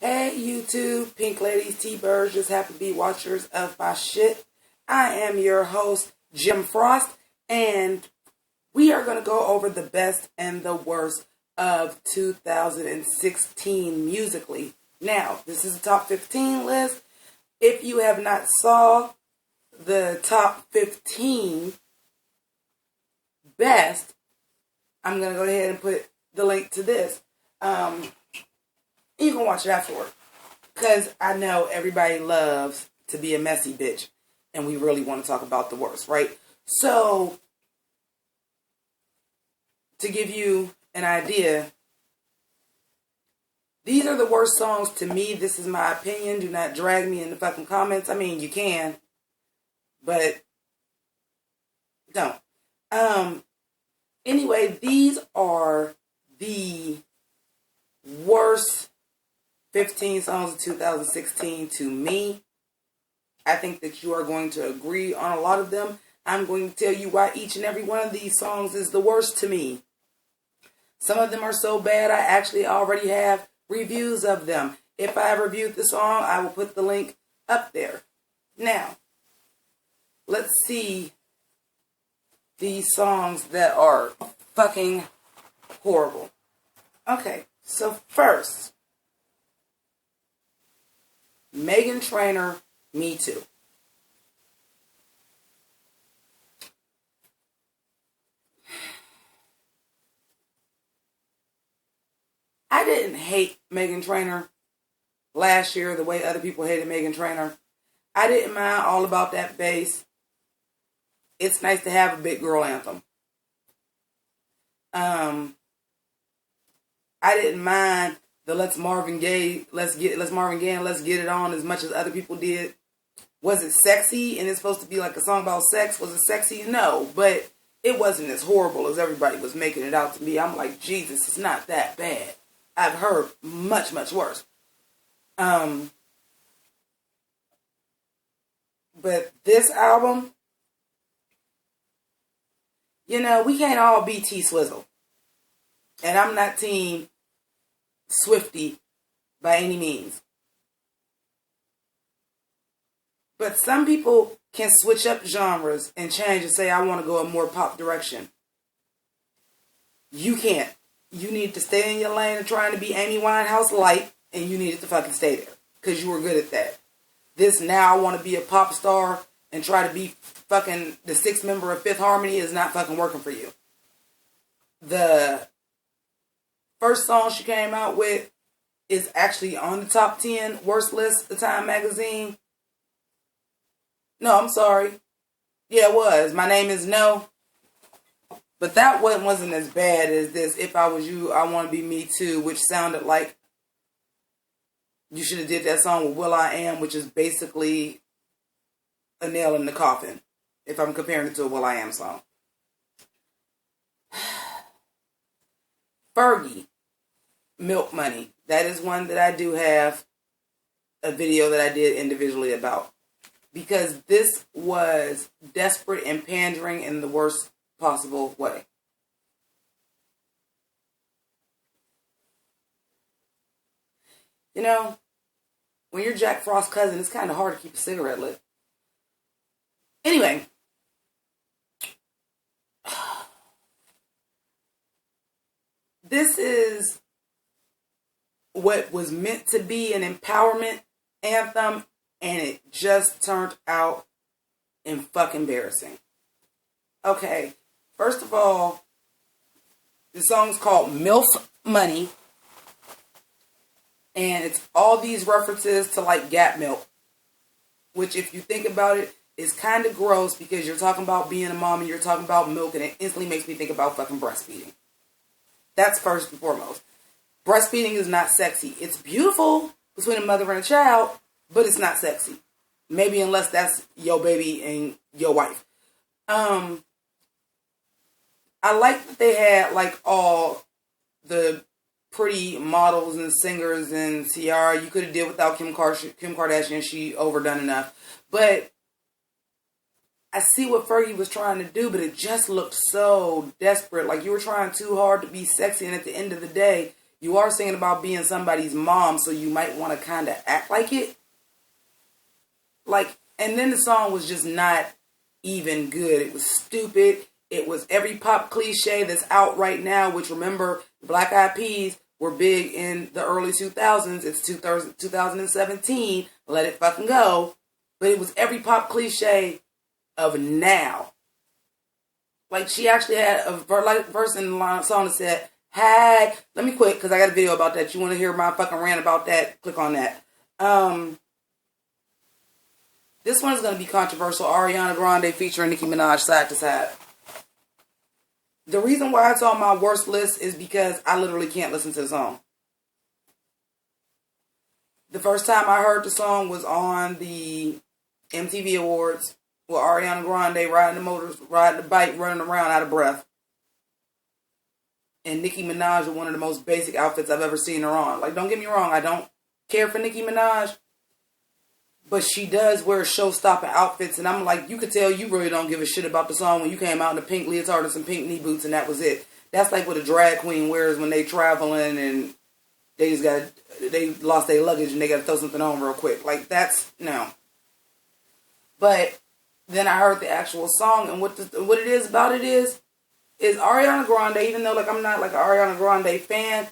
Hey YouTube, Pink Ladies, T-Birds, just happen to be watchers of my shit. I am your host, Jim Frost, and we are going to go over the best and the worst of 2016 musically. Now, this is a top 15 list. If you have not saw the top 15 best, I'm going to go ahead and put the link to this. You can watch it afterward. Because I know everybody loves to be a messy bitch. And we really want to talk about the worst, right? So, to give you an idea, these are the worst songs to me. This is my opinion. Do not drag me in the fucking comments. I mean, you can. But, don't. Anyway, these are the worst 15 songs of 2016 to me. I think that you are going to agree on a lot of them. I'm going to tell you why each and every one of these songs is the worst to me. Some of them are so bad, I actually already have reviews of them. If I have reviewed the song, I will put the link up there. Now, let's see these songs that are fucking horrible. Okay, so first, Meghan Trainor, Me Too. I didn't hate Meghan Trainor last year the way other people hated Meghan Trainor. I didn't mind All About That Bass. It's nice to have a big girl anthem. I didn't mind the let's Marvin Gaye and let's get it on as much as other people did. Was it sexy and it's supposed to be like a song about sex? Was it sexy? No, but it wasn't as horrible as everybody was making it out to be. I'm like, Jesus, it's not that bad. I've heard much, much worse. But this album, you know, we can't all be T-Swizzle. And I'm not team Swiftie by any means. But some people can switch up genres and change and say, I want to go a more pop direction. You can't. You need to stay in your lane and trying to be Amy Winehouse light, and you needed to fucking stay there. Because you were good at that. This now I want to be a pop star and try to be fucking the sixth member of Fifth Harmony is not fucking working for you. The first song she came out with is actually on the top 10 worst list of Time magazine. No, I'm sorry. Yeah, it was. My Name Is No. But that one wasn't as bad as this. If I Was You, I Want to Be Me Too, which sounded like you should have did that song with will.i.am, which is basically a nail in the coffin, if I'm comparing it to a will.i.am song. Fergie, Milk Money. That is one that I do have a video that I did individually about. Because this was desperate and pandering in the worst possible way. You know, when you're Jack Frost's cousin, it's kind of hard to keep a cigarette lit. Anyway. This is what was meant to be an empowerment anthem, and it just turned out and fucking embarrassing. Okay, first of all, the song's called MILF Money, and it's all these references to like Gap milk, which if you think about it, is kind of gross because you're talking about being a mom and you're talking about milk, and it instantly makes me think about fucking breastfeeding. That's first and foremost. Breastfeeding is not sexy. It's beautiful between a mother and a child, but it's not sexy. Maybe unless that's your baby and your wife. I like that they had like all the pretty models and singers and Ciara. You could have did without Kim Kardashian. She overdone enough. But I see what Fergie was trying to do, but it just looked so desperate. Like you were trying too hard to be sexy, and at the end of the day, you are singing about being somebody's mom, so you might want to kind of act like it. Like, and then the song was just not even good. It was stupid. It was every pop cliche that's out right now, which, remember, Black Eyed Peas were big in the early 2000s. It's 2017. Let it fucking go. But it was every pop cliche of now. Like, she actually had a verse in the song that said, "Hey," let me quit because I got a video about that. You want to hear my fucking rant about that? Click on that. This one is going to be controversial. Ariana Grande featuring Nicki Minaj side to side. The reason why it's on my worst list is because I literally can't listen to the song. The first time I heard the song was on the MTV Awards with Ariana Grande riding the bike, running around out of breath. And Nicki Minaj with one of the most basic outfits I've ever seen her on. Like, don't get me wrong, I don't care for Nicki Minaj, but she does wear show-stopping outfits, and I'm like, you could tell you really don't give a shit about the song when you came out in a pink leotard and some pink knee boots, and that was it. That's like what a drag queen wears when they traveling and they lost their luggage and they got to throw something on real quick. Like, that's, no. But then I heard the actual song, and what it is about it is Ariana Grande, even though like I'm not like an Ariana Grande fan,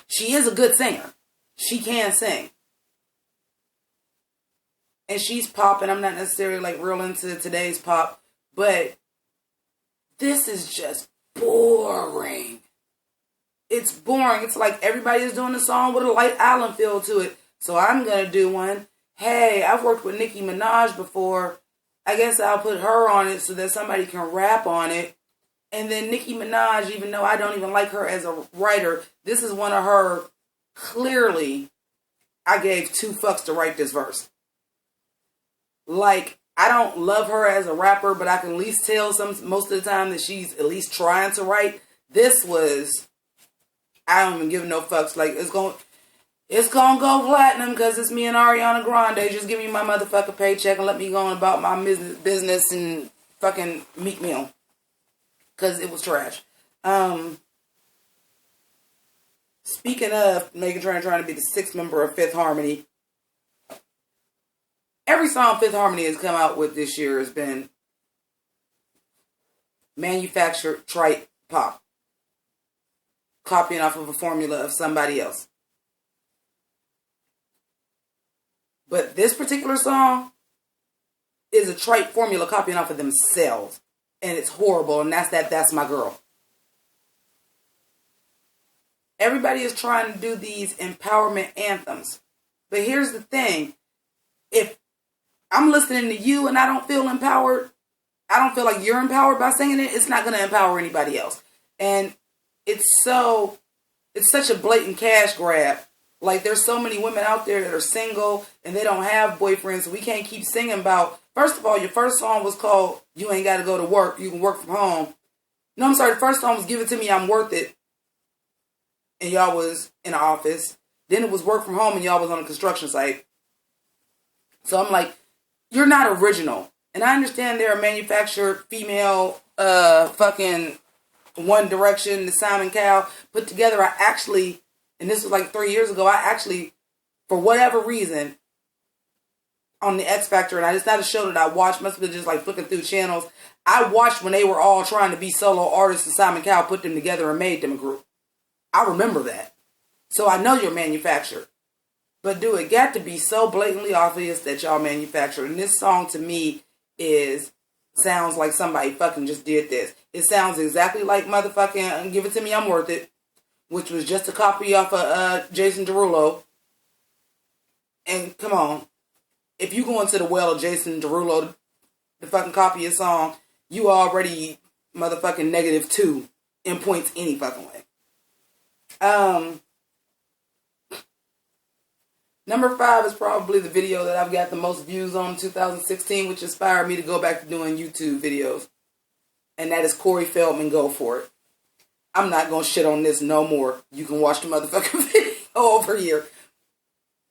she is a good singer. She can sing. And she's pop, and I'm not necessarily like real into today's pop, but this is just boring. It's boring. It's like everybody is doing a song with a light island feel to it. So I'm going to do one. Hey, I've worked with Nicki Minaj before. I guess I'll put her on it so that somebody can rap on it. And then Nicki Minaj, even though I don't even like her as a writer, this is one of her, clearly, I gave 2 fucks to write this verse. Like, I don't love her as a rapper, but I can at least tell most of the time that she's at least trying to write. This was, I don't even give no fucks. Like, it's gonna go platinum because it's me and Ariana Grande. Just give me my motherfucking paycheck and let me go on about my business and fucking Meek Mill. Because it was trash. Speaking of Meghan Trainor trying to be the 6th member of Fifth Harmony, every song Fifth Harmony has come out with this year has been manufactured trite pop, copying off of a formula of somebody else. But this particular song is a trite formula copying off of themselves. And it's horrible, and that's my girl. Everybody is trying to do these empowerment anthems. But here's the thing. If I'm listening to you and I don't feel empowered, I don't feel like you're empowered by singing it, it's not going to empower anybody else. And it's such a blatant cash grab. Like, there's so many women out there that are single and they don't have boyfriends, so we can't keep singing about, first of all, your first song was called You Ain't Gotta Go to Work, You Can Work From Home. No, I'm sorry, the first song was Give It To Me, I'm Worth It. And y'all was in an office. Then it was Work From Home and y'all was on a construction site. So I'm like, you're not original. And I understand they're a manufactured female fucking One Direction, the Simon Cowell put together. I actually, and this was like 3 years ago, I actually, for whatever reason, on the X Factor, and it's not a show that I watched, must have been just like flicking through channels. I watched when they were all trying to be solo artists and Simon Cowell put them together and made them a group. I remember that. So I know you're manufactured. But do it got to be so blatantly obvious that y'all manufactured? And this song to me sounds like somebody fucking just did this. It sounds exactly like motherfucking Give It To Me, I'm Worth It, which was just a copy off of Jason Derulo. And come on, if you go into the well of Jason Derulo to fucking copy a song, you already motherfucking -2 in points any fucking way. Number 5 is probably the video that I've got the most views on in 2016, which inspired me to go back to doing YouTube videos. And that is Corey Feldman, Go For It. I'm not going to shit on this no more. You can watch the motherfucking video over here.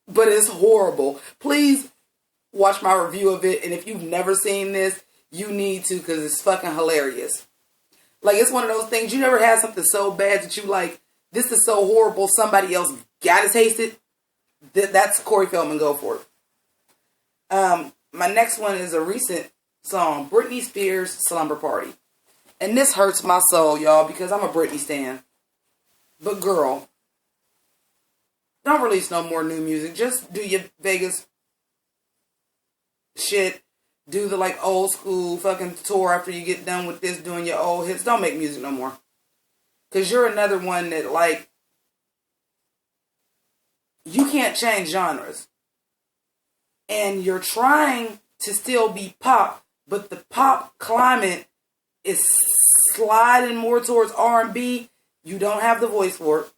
But it's horrible. Please watch my review of it. And if you've never seen this, you need to, because it's fucking hilarious. Like, it's one of those things, you never had something so bad that you like, this is so horrible, somebody else gotta taste it. That's Corey Feldman, go for it. My next one is a recent song, Britney Spears, Slumber Party. And this hurts my soul, y'all, because I'm a Britney stan. But girl, don't release no more new music. Just do your Vegas shit. Do the like old school fucking tour after you get done with this, doing your old hits. Don't make music no more. Because you're another one that like, you can't change genres. And you're trying to still be pop, but the pop climate is sliding more towards R&B. You don't have the voice for it.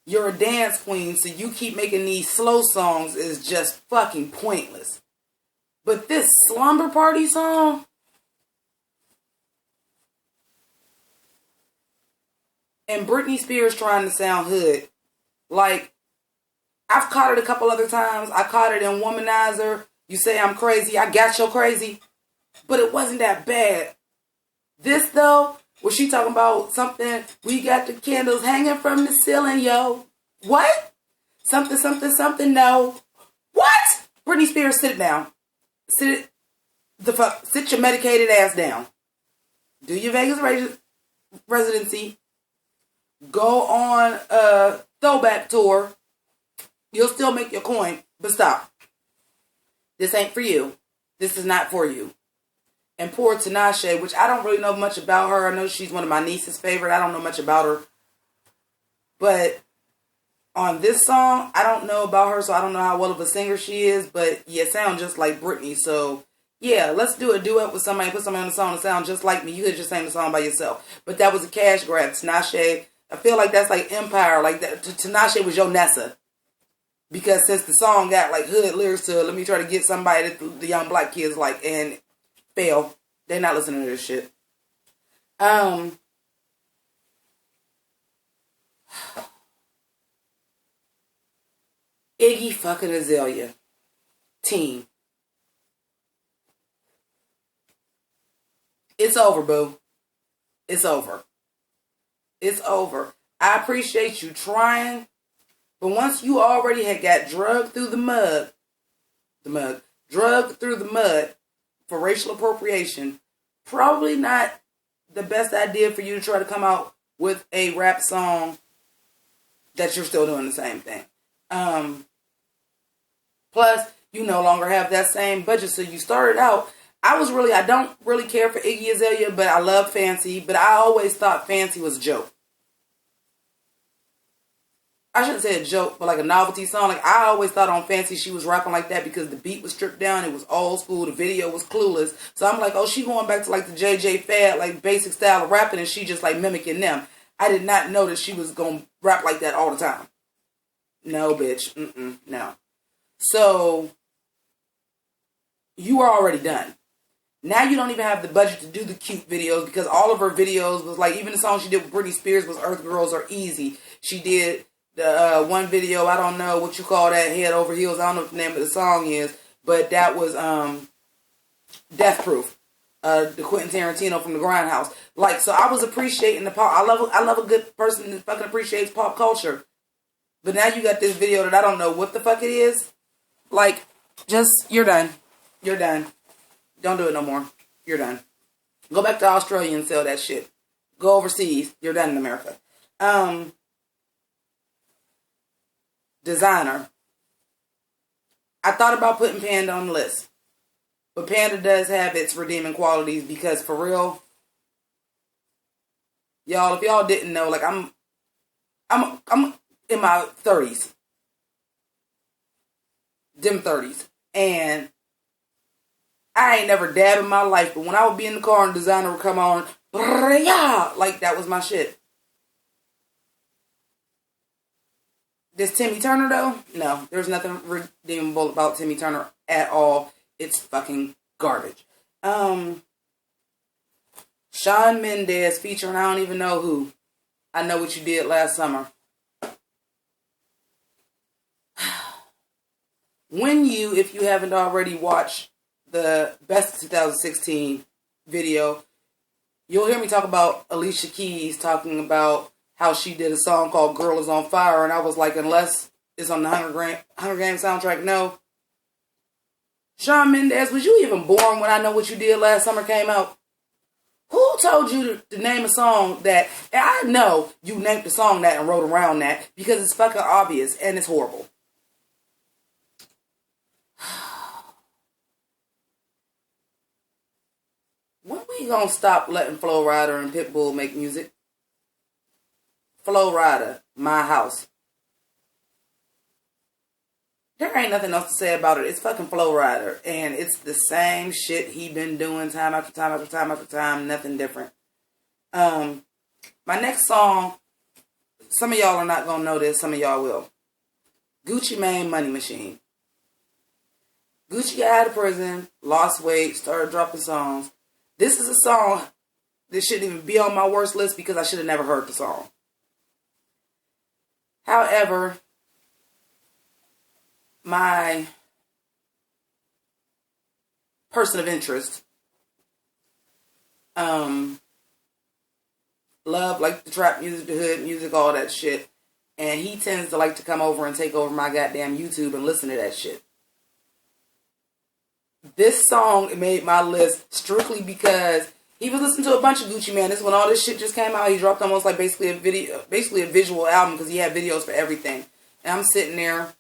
You're a dance queen, so you keep making these slow songs is just fucking pointless. But this Slumber Party song, and Britney Spears trying to sound hood, like, I've caught it a couple other times. I caught it in Womanizer. You say I'm crazy. I got you crazy. But it wasn't that bad. This, though, was she talking about something? We got the candles hanging from the ceiling, yo. What? Something, something, something, no. What? Britney Spears, sit it down. Sit your medicated ass down. Do your Vegas residency. Go on a throwback tour. You'll still make your coin, but stop. This ain't for you. This is not for you. And poor Tinashe, which I don't really know much about her. I know she's one of my niece's favorite. I don't know much about her. But on this song, I don't know about her, so I don't know how well of a singer she is. But yeah, sound just like Britney. So yeah, let's do a duet with somebody. Put somebody on the song that sound just like me. You could just sing the song by yourself. But that was a cash grab. Tinashe, I feel like that's like Empire. Like that. Tinashe was your Nessa. Because since the song got like hood lyrics to it, let me try to get somebody that the young black kids like, and fail. They're not listening to this shit. Iggy fucking Azalea. Team. It's over, boo. It's over. It's over. I appreciate you trying. But once you already had got drugged through drugged through the mud for racial appropriation, probably not the best idea for you to try to come out with a rap song that you're still doing the same thing. Plus, you no longer have that same budget. So you started out, I don't really care for Iggy Azalea, but I love Fancy. But I always thought Fancy was a joke. I shouldn't say a joke, but like a novelty song. Like, I always thought on Fancy she was rapping like that because the beat was stripped down. It was old school. The video was clueless. So I'm like, oh, she going back to like the JJ Fad, like basic style of rapping, and she just like mimicking them. I did not know that she was going to rap like that all the time. No, bitch. No. So, you were already done. Now you don't even have the budget to do the cute videos because all of her videos was like, even the song she did with Britney Spears was Earth Girls Are Easy. She did the one video, I don't know what you call that, Head Over Heels. I don't know what the name of the song is, but that was Death Proof. The Quentin Tarantino from the Grindhouse. Like, so I was appreciating the pop. I love a good person that fucking appreciates pop culture. But now you got this video that I don't know what the fuck it is. Like, just, you're done. You're done. Don't do it no more. You're done. Go back to Australia and sell that shit. Go overseas. You're done in America. Designer. I thought about putting Panda on the list. But Panda does have its redeeming qualities because for real, y'all, if y'all didn't know, like I'm in my 30s. Dim 30s. And I ain't never dabbed in my life, but when I would be in the car and Designer would come on, like that was my shit. This Timmy Turner though? No, there's nothing redeemable about Timmy Turner at all. It's fucking garbage. Shawn Mendes featuring I don't even know who. I Know What You Did Last Summer. When you, if you haven't already watched the Best of 2016 video, you'll hear me talk about Alicia Keys talking about how she did a song called Girl Is on Fire, and I was like, unless it's on the Hunger Games soundtrack, no. Shawn Mendes, was you even born when I Know What You Did Last Summer came out? Who told you to name a song that, and I know you named the song that and wrote around that because it's fucking obvious and it's horrible. When we gonna stop letting Flo Rida and Pitbull make music? Flo Rida, My House. There ain't nothing else to say about it. It's fucking Flo Rida. And it's the same shit he been doing time after time after time after time. Nothing different. My next song, some of y'all are not going to know this. Some of y'all will. Gucci Mane, Money Machine. Gucci got out of prison, lost weight, started dropping songs. This is a song that shouldn't even be on my worst list because I should have never heard the song. However, my person of interest, love like the trap music, the hood music, all that shit, and he tends to like to come over and take over my goddamn YouTube and listen to that shit. This song made my list strictly because he was listening to a bunch of Gucci Mane. This is when all this shit just came out. He dropped almost like basically a visual album because he had videos for everything. And I'm sitting there,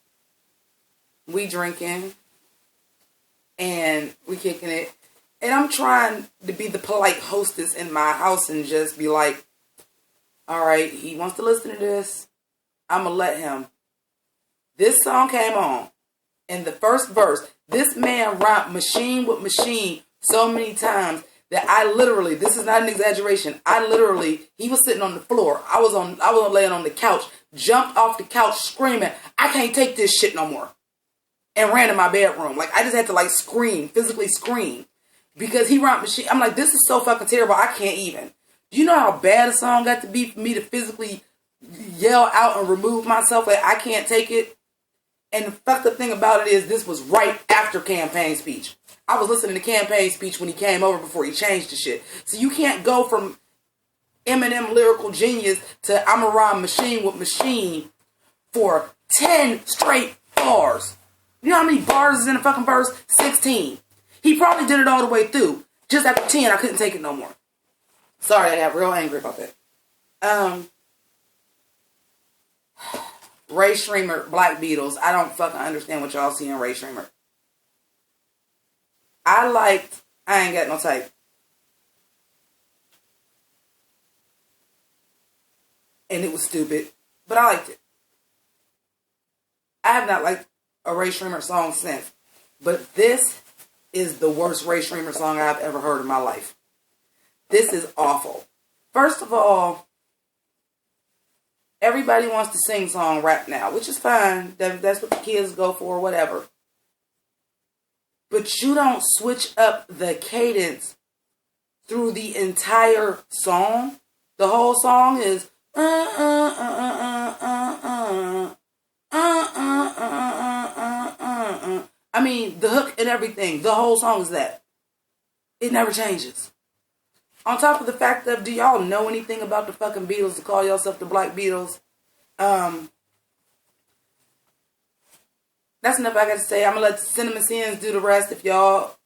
we drinking, and we kicking it. And I'm trying to be the polite hostess in my house and just be like, all right, he wants to listen to this. I'm going to let him. This song came on. In the first verse, this man rhymed machine with machine so many times that I literally, this is not an exaggeration, he was sitting on the floor. I was laying on the couch, jumped off the couch screaming, I can't take this shit no more. And ran to my bedroom. Like, I just had to, like, scream, physically scream. Because he rhymed machine. I'm like, this is so fucking terrible, I can't even. Do you know how bad a song got to be for me to physically yell out and remove myself? Like, I can't take it. And the fucked up thing about it is this was right after campaign speech. I was listening to campaign speech when he came over before he changed the shit. So you can't go from Eminem lyrical genius to I'm a rhyme machine with machine for 10 straight bars. You know how many bars is in a fucking verse? 16. He probably did it all the way through. Just after 10, I couldn't take it no more. Sorry, I got real angry about that. Ray Shrimmer, Black Beatles. I don't fucking understand what y'all see in Ray Shrimmer. I Ain't Got No Type. And it was stupid, but I liked it. I have not liked a Ray Shrimmer song since, but this is the worst Ray Shrimmer song I've ever heard in my life. This is awful. First of all, everybody wants to sing song rap now, which is fine. That's what the kids go for, whatever. But you don't switch up the cadence through the entire song. The whole song is I mean, the hook and everything. The whole song is that. It never changes. On top of the fact of, do y'all know anything about the fucking Beatles to call yourself the Black Beatles? That's enough I got to say. I'm going to let Cinema Sins do the rest if y'all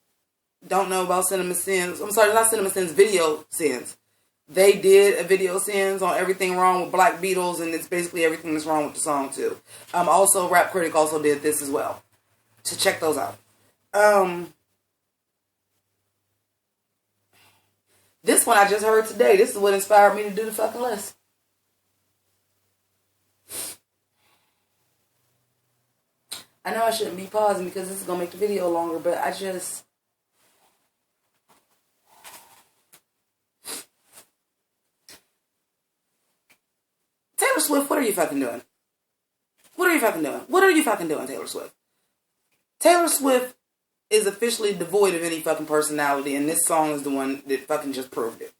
don't know about Cinema Sins. I'm sorry, not Cinema Sins, Video Sins. They did a Video Sins on everything wrong with Black Beatles, and it's basically everything that's wrong with the song, too. Also, Rap Critic also did this as well. So check those out. This one I just heard today. This is what inspired me to do the fucking list. I know I shouldn't be pausing because this is going to make the video longer, but I just... Taylor Swift, what are you fucking doing? What are you fucking doing? What are you fucking doing, Taylor Swift? Taylor Swift is officially devoid of any fucking personality, and this song is the one that fucking just proved it.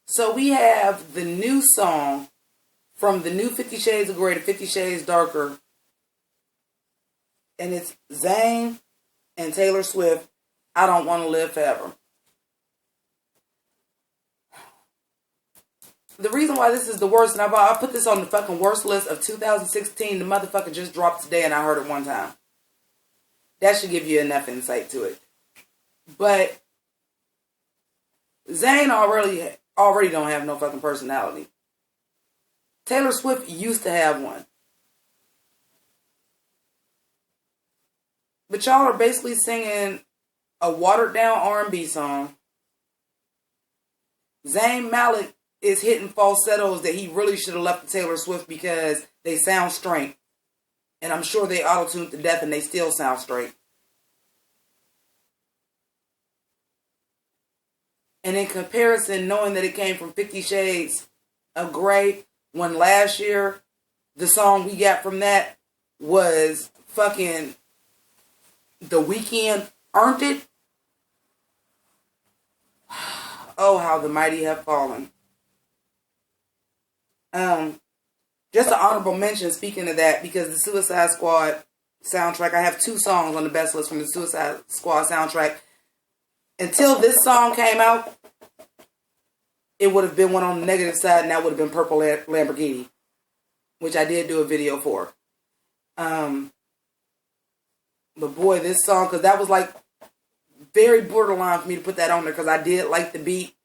So we have the new song from the new 50 Shades of Grey to 50 Shades Darker, and it's Zayn and Taylor Swift, I Don't Want to Live Forever. the reason why this is the worst, and I put this on the fucking worst list of 2016, the motherfucker just dropped today and I heard it one time. That should give you enough insight to it. But Zayn already don't have no fucking personality. Taylor Swift used to have one. But y'all are basically singing a watered down R&B song. Zayn Malik is hitting falsettos that he really should have left to Taylor Swift because they sound straight. And I'm sure they auto-tuned to death and they still sound straight. And in comparison, knowing that it came from 50 Shades of Grey, when last year the song we got from that was fucking The Weeknd earned it. Oh, how the mighty have fallen. Just an honorable mention, speaking of that, because the Suicide Squad soundtrack, I have 2 songs on the best list from the Suicide Squad soundtrack. Until this song came out, it would have been one on the negative side, and that would have been Purple Lamborghini, which I did do a video for. But boy, this song, because that was like very borderline for me to put that on there, because I did like the beat.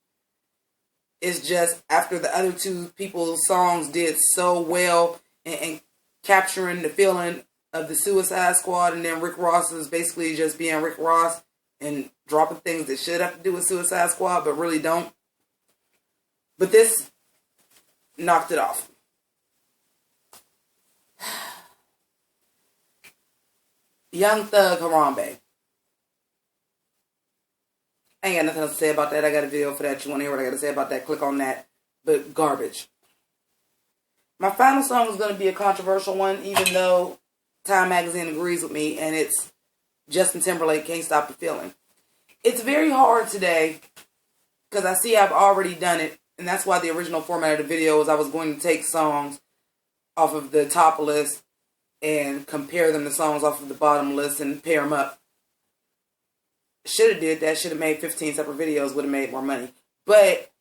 It's just after the other 2 people's songs did so well and capturing the feeling of the Suicide Squad, and then Rick Ross is basically just being Rick Ross and dropping things that should have to do with Suicide Squad but really don't. But this knocked it off. Young Thug Harambe. I ain't got nothing else to say about that. I got a video for that. You want to hear what I got to say about that? Click on that. But garbage. My final song is going to be a controversial one, even though Time Magazine agrees with me, and it's Justin Timberlake, Can't Stop the Feeling. It's very hard today, because I see I've already done it, and that's why the original format of the video was I was going to take songs off of the top list and compare them to songs off of the bottom list and pair them up. Should have did that. Should have made 15 separate videos. Would have made more money. But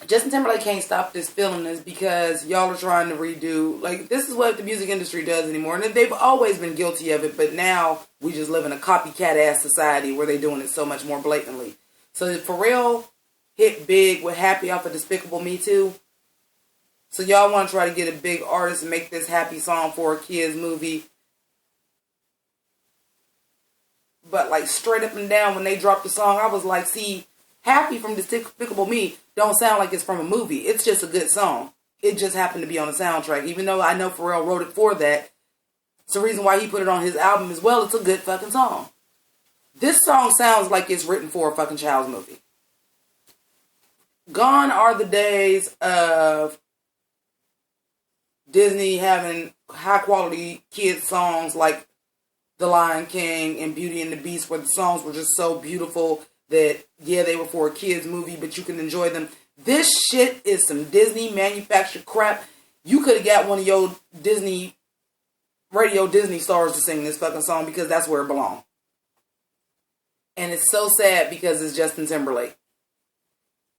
Justin Timberlake Can't Stop This Feeling is because y'all are trying to redo. Like, this is what the music industry does anymore. And they've always been guilty of it. But now we just live in a copycat-ass society where they're doing it so much more blatantly. So Pharrell hit big with Happy off of Despicable Me Too. So y'all want to try to get a big artist and make this happy song for a kid's movie. But like straight up and down when they dropped the song, I was like, see, Happy from Despicable Me don't sound like it's from a movie. It's just a good song. It just happened to be on the soundtrack. Even though I know Pharrell wrote it for that. It's the reason why he put it on his album as well. It's a good fucking song. This song sounds like it's written for a fucking child's movie. Gone are the days of Disney having high quality kids songs like The Lion King and Beauty and the Beast, where the songs were just so beautiful that, yeah, they were for a kid's movie, but you can enjoy them. This shit is some Disney manufactured crap. You could have got one of your radio Disney stars to sing this fucking song because that's where it belongs. And it's so sad because it's Justin Timberlake.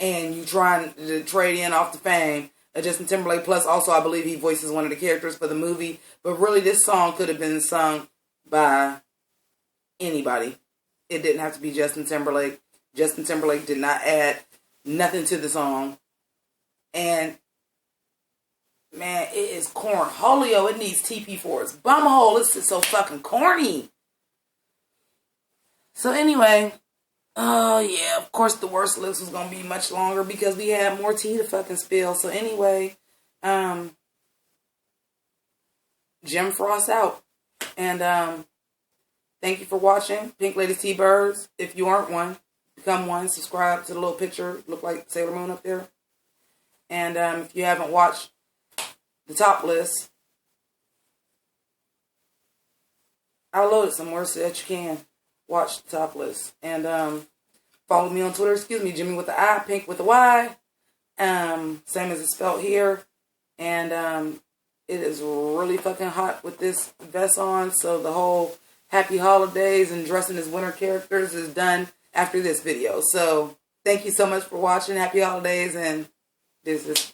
And you trying to trade in off the fame of Justin Timberlake. Plus, also, I believe he voices one of the characters for the movie. But really, this song could have been sung by anybody. It didn't have to be Justin Timberlake. Justin Timberlake did not add nothing to the song. And, man, it is cornholio. It needs TP for its bumhole. This is so fucking corny. So anyway, oh yeah, of course the worst list was going to be much longer because we had more tea to fucking spill. So anyway, Jim Frost out. And thank you for watching Pink Ladies T-Birds. If you aren't one, become one. Subscribe to the little picture. Look like Sailor Moon up there. And if you haven't watched the top list, I'll load it somewhere so that you can watch the top list. And follow me on Twitter. Jimmy with the I, Pynk with the Y. Same as it's spelled here. And it is really fucking hot with this vest on. So the whole happy holidays and dressing as winter characters is done after this video. So thank you so much for watching. Happy holidays and This is